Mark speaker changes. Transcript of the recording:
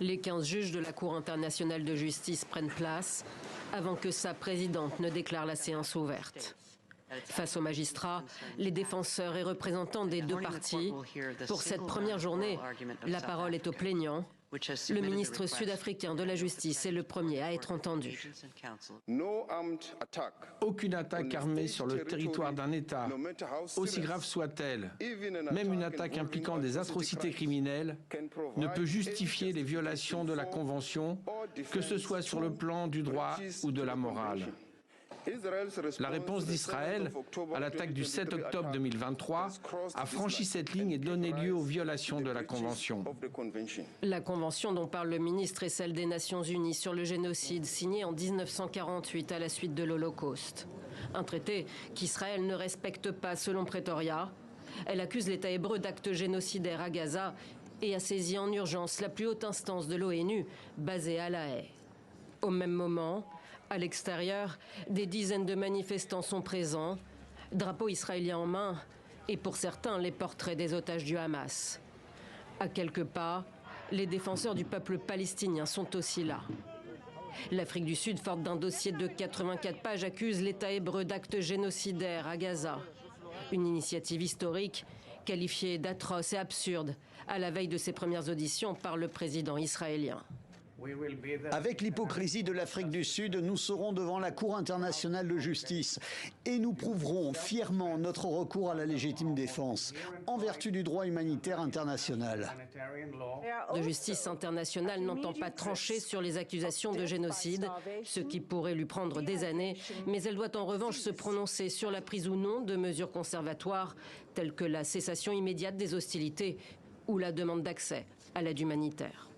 Speaker 1: Les 15 juges de la Cour internationale de justice prennent place avant que sa présidente ne déclare la séance ouverte. Face aux magistrats, les défenseurs et représentants des deux parties, pour cette première journée, la parole est aux plaignants. Le ministre sud-africain de la Justice est le premier à être entendu.
Speaker 2: Aucune attaque armée sur le territoire d'un État, aussi grave soit-elle, même une attaque impliquant des atrocités criminelles, ne peut justifier les violations de la Convention, que ce soit sur le plan du droit ou de la morale. La réponse d'Israël à l'attaque du 7 octobre 2023 a franchi cette ligne et donné lieu aux violations de la Convention.
Speaker 1: La Convention dont parle le ministre est celle des Nations Unies sur le génocide, signée en 1948 à la suite de l'Holocauste. Un traité qu'Israël ne respecte pas selon Pretoria. Elle accuse l'État hébreu d'actes génocidaires à Gaza et a saisi en urgence la plus haute instance de l'ONU, basée à La Haye. Au même moment, à l'extérieur, des dizaines de manifestants sont présents, drapeau israélien en main, et pour certains, les portraits des otages du Hamas. À quelques pas, les défenseurs du peuple palestinien sont aussi là. L'Afrique du Sud, forte d'un dossier de 84 pages, accuse l'État hébreu d'actes génocidaires à Gaza. Une initiative historique qualifiée d'atroce et absurde à la veille de ses premières auditions par le président israélien.
Speaker 3: Avec l'hypocrisie de l'Afrique du Sud, nous serons devant la Cour internationale de justice et nous prouverons fièrement notre recours à la légitime défense en vertu du droit humanitaire international.
Speaker 1: De justice internationale n'entend pas trancher sur les accusations de génocide, ce qui pourrait lui prendre des années, mais elle doit en revanche se prononcer sur la prise ou non de mesures conservatoires telles que la cessation immédiate des hostilités ou la demande d'accès à l'aide humanitaire.